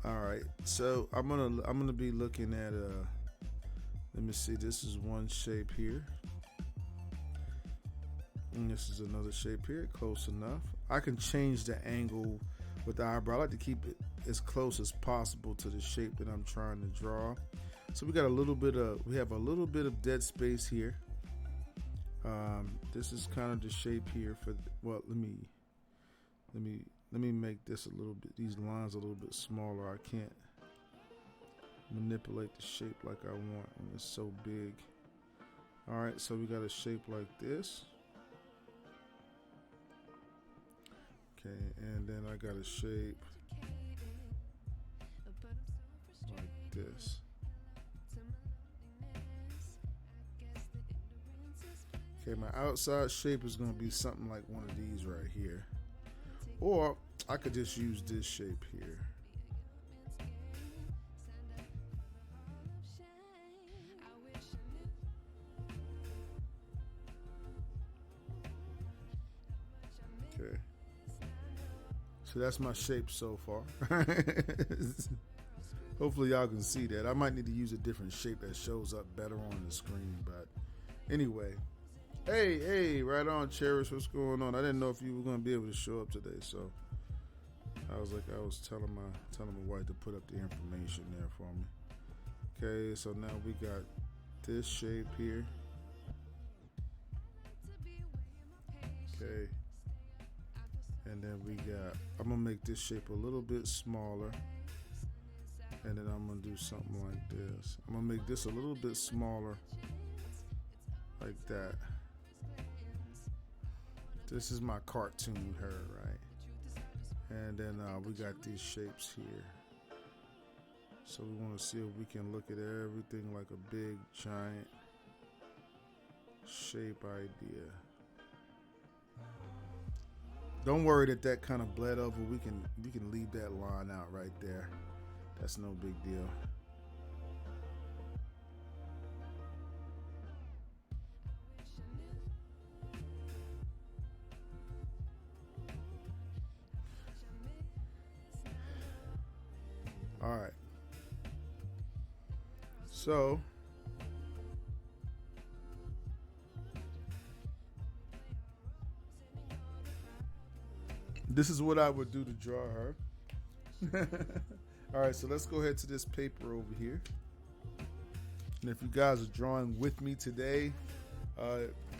All right, so I'm gonna be looking at let me see, this is one shape here, and this is another shape here, close enough. I can change the angle with the eyebrow. I like to keep it as close as possible to the shape that I'm trying to draw. So we have a little bit of dead space here. This is kind of the shape here for, well, let me make this a little bit, these lines a little bit smaller. I can't manipulate the shape like I want when it's so big. All right, so we got a shape like this. Okay, and then I got a shape like this. Okay, my outside shape is going to be something like one of these right here. Or I could just use this shape here. Okay. So that's my shape so far. Hopefully y'all can see that. I might need to use a different shape that shows up better on the screen, but anyway. Hey, right on, Cherish. What's going on? I didn't know if you were going to be able to show up today, so I was telling my wife to put up the information there for me. Okay, so now we got this shape here. Okay. And then I'm going to make this shape a little bit smaller. And then I'm going to do something like this. I'm going to make this a little bit smaller. Like that. This is my cartoon her, right? And then we got these shapes here. So we want to see if we can look at everything like a big, giant shape idea. Don't worry that kind of bled over. We can leave that line out right there. That's no big deal. All right. So this is what I would do to draw her. All right, so let's go ahead to this paper over here. And if you guys are drawing with me today,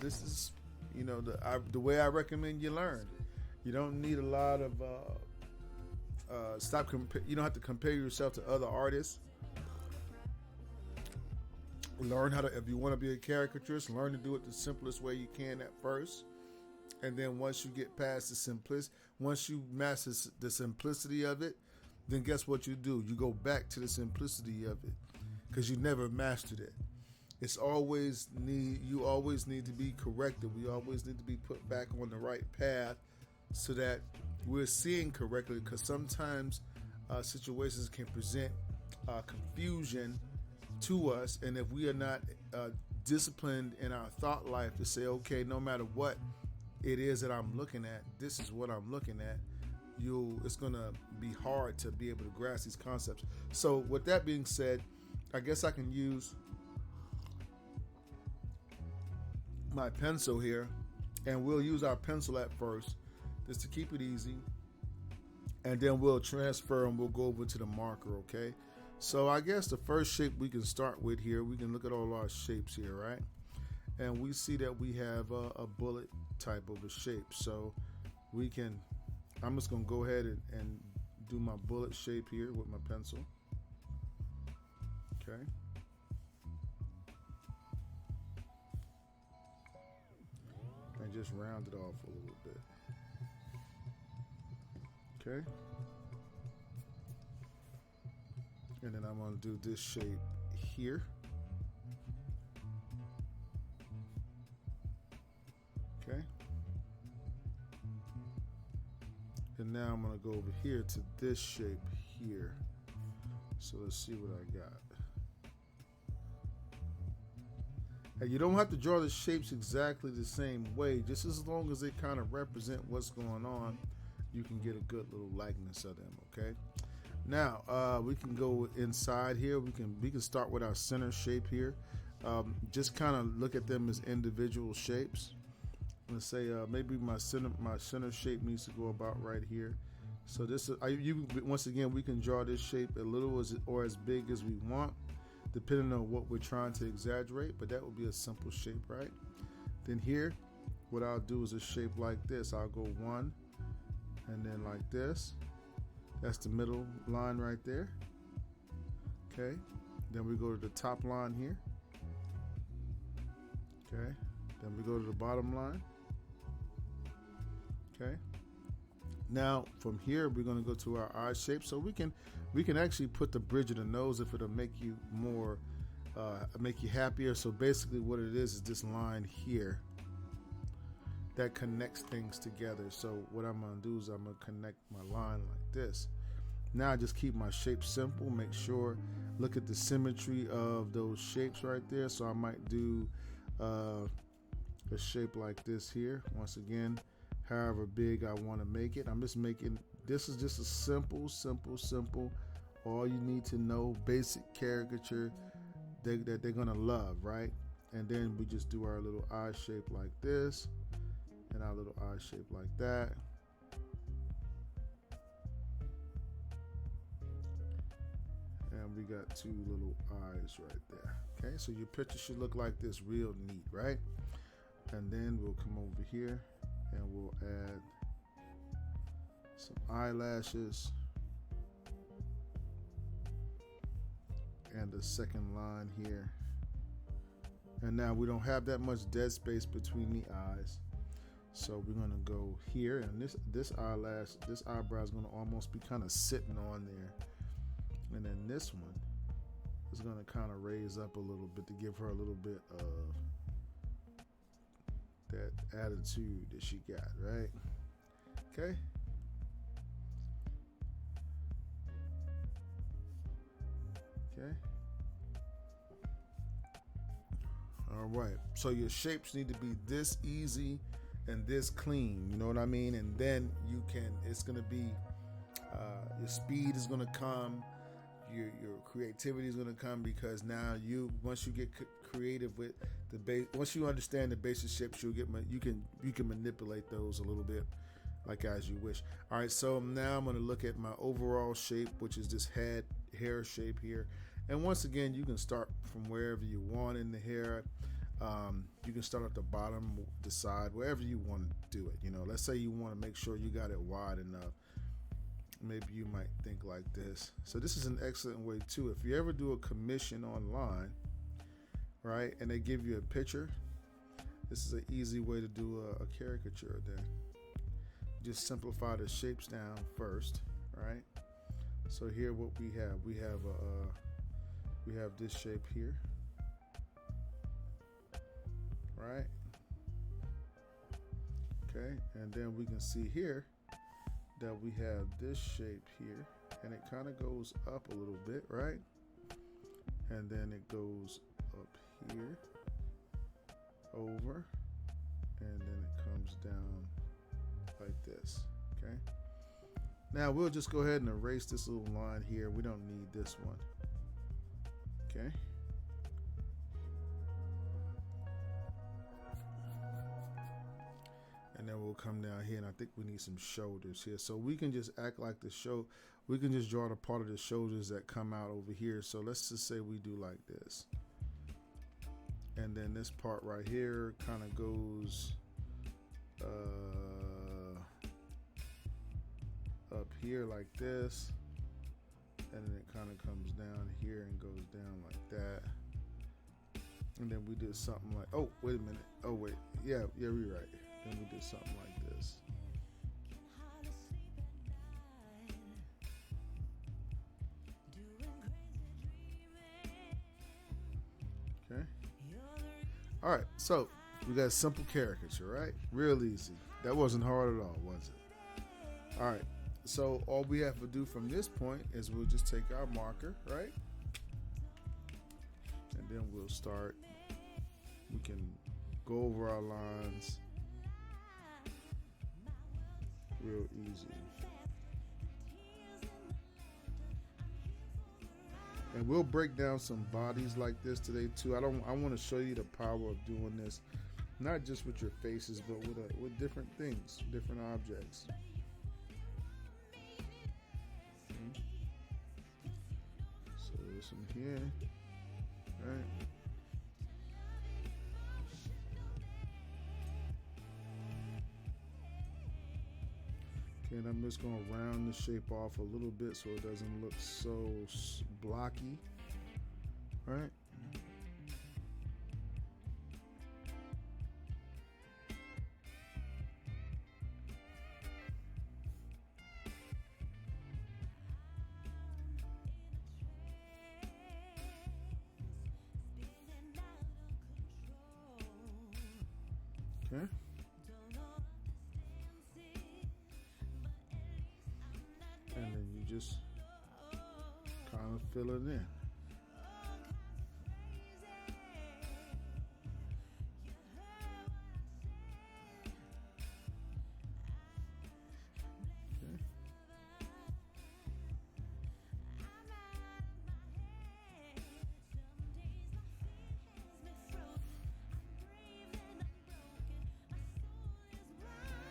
this is, the way I recommend you learn. You don't need a lot of you don't have to compare yourself to other artists. Learn how to, if you want to be a caricaturist, learn to do it the simplest way you can at first. And then once you get past once you master the simplicity of it, then guess what you do? You go back to the simplicity of it because you never mastered it. You always need to be corrected. We always need to be put back on the right path so that we're seeing correctly, because sometimes situations can present confusion to us, and if we are not disciplined in our thought life to say, okay, no matter what it is that I'm looking at, this is what I'm looking at, it's going to be hard to be able to grasp these concepts. So with that being said, I guess I can use my pencil here, and we'll use our pencil at first just to keep it easy, and then we'll transfer and we'll go over to the marker. Okay, so I guess the first shape we can start with here, we can look at all our shapes here, right? And we see that we have a bullet type of a shape. So I'm just going to go ahead and do my bullet shape here with my pencil. Okay. And just round it off a little bit. Okay. And then I'm going to do this shape here. Okay. And now I'm going to go over here to this shape here. So let's see what I got. And you don't have to draw the shapes exactly the same way. Just as long as they kind of represent what's going on, you can get a good little likeness of them, okay? Now we can go inside here. We can start with our center shape here. Just kind of look at them as individual shapes. Let's say maybe my center shape needs to go about right here. So this is once again, we can draw this shape a little or as big as we want, depending on what we're trying to exaggerate. But that would be a simple shape, right? Then here, what I'll do is a shape like this. I'll go one, and then like this. That's the middle line right there. Okay. Then we go to the top line here. Okay. Then we go to the bottom line. Okay. Now from here we're going to go to our eye shape. So we can actually put the bridge of the nose if it'll make you more make you happier. So basically what it is this line here that connects things together. So what I'm going to do is I'm going to connect my line like this. Now I just keep my shape simple. Make sure, look at the symmetry of those shapes right there. So I might do a shape like this here. Once again, however big I want to make it. I'm just making, this is just a simple, all you need to know, basic caricature that they're going to love, right? And then we just do our little eye shape like this. And our little eye shape like that. And we got two little eyes right there. Okay, so your picture should look like this, real neat, right? And then we'll come over here and we'll add some eyelashes and the second line here. And now we don't have that much dead space between the eyes. So we're gonna go here, and this eyebrow is gonna almost be kind of sitting on there, and then this one is gonna kind of raise up a little bit to give her a little bit of that attitude that she got, right? Okay. Okay. All right. So your shapes need to be this easy and this clean, you know what I mean? And then it's gonna be, your speed is gonna come, your creativity is gonna come, because now once you get creative with the base, once you understand the basic shapes, you can manipulate those a little bit, like as you wish. All right, so now I'm gonna look at my overall shape, which is this hair shape here. And once again, you can start from wherever you want in the hair. You can start at the bottom, the side, wherever you want to do it. You know, let's say you want to make sure you got it wide enough. Maybe you might think like this. So this is an excellent way too. If you ever do a commission online, right, and they give you a picture, this is an easy way to do a caricature then. Just simplify the shapes down first, right? So here what we have this shape here. Right. Okay, and then we can see here that we have this shape here, and it kind of goes up a little bit, right? And then it goes up here, over, and then it comes down like this. Okay. Now we'll just go ahead and erase this little line here. We don't need this one. Okay. And then we'll come down here, and I think we need some shoulders here. So we can just act like we can just draw the part of the shoulders that come out over here. So let's just say we do like this. And then this part right here kind of goes up here like this. And then it kind of comes down here and goes down like that. And then we did something like, oh, wait a minute. Oh, wait. Yeah, we're right. Then we did something like this. Okay. All right. So we got a simple caricature, right? Real easy. That wasn't hard at all, was it? All right. So all we have to do from this point is we'll just take our marker, right? And then we'll start. We can go over our lines real easy. And we'll break down some bodies like this today too. I want to show you the power of doing this, not just with your faces, but with different things, different objects. Okay. So this one here, right? Okay, and I'm just going to round the shape off a little bit so it doesn't look so blocky, right? Okay. And then you just kind of fill it in.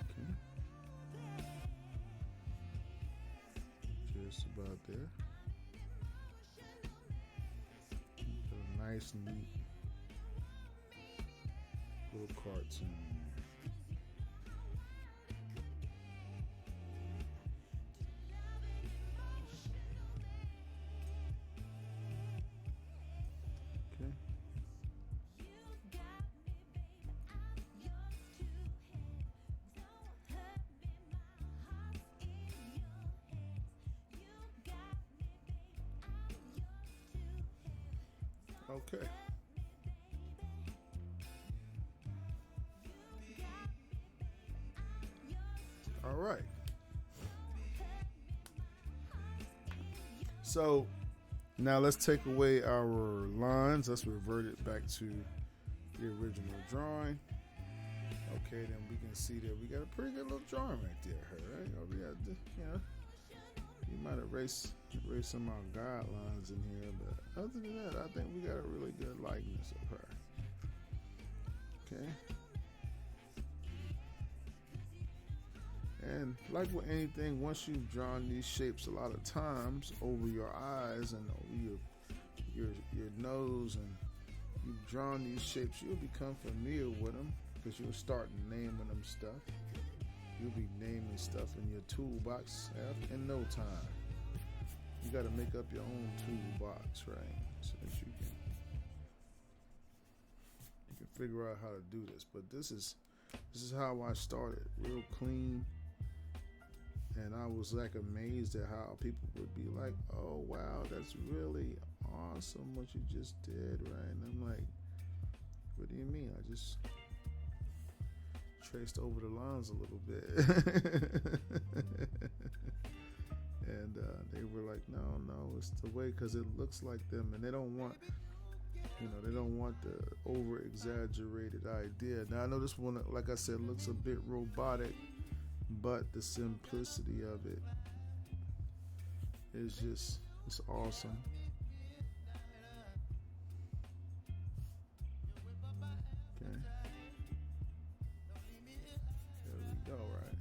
Okay. Just about there. Put a nice, neat little cartoon. Okay. Okay. All right. So now let's take away our lines. Let's revert it back to the original drawing. Okay, then we can see that we got a pretty good little drawing right there, right? We got, you might erase some of our guidelines in here, but other than that, I think we got a really good likeness of her. Okay. And like with anything, once you've drawn these shapes a lot of times over your eyes and over your nose, and you've drawn these shapes, you'll become familiar with them because you'll start naming them stuff. You'll be naming stuff in your toolbox in no time. You got to make up your own toolbox, right? So that you can figure out how to do this. But this is how I started, real clean. And I was like amazed at how people would be like, "Oh wow, that's really awesome what you just did," right? And I'm like, "What do you mean? I just traced over the lines a little bit." And they were like, no, it's the way, because it looks like them, and they don't want the over exaggerated idea. Now I know this one, like I said, looks a bit robotic, but the simplicity of it is it's awesome. Okay. There we go, right?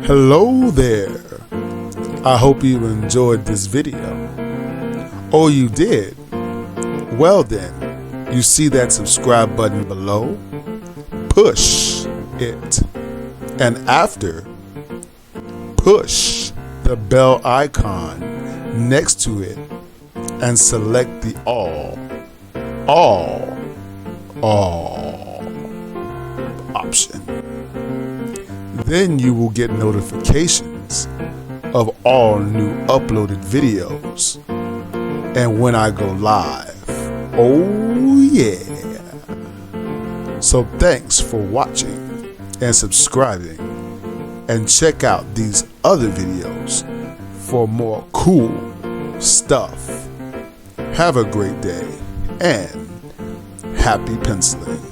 Hello there. I hope you enjoyed this video. Oh, you did? Well then, you see that subscribe button below? Push it. And after, push the bell icon next to it and select the all option. Then you will get notifications of all new uploaded videos and when I go live. Oh yeah. So thanks for watching and subscribing, and check out these other videos for more cool stuff. Have a great day and happy penciling.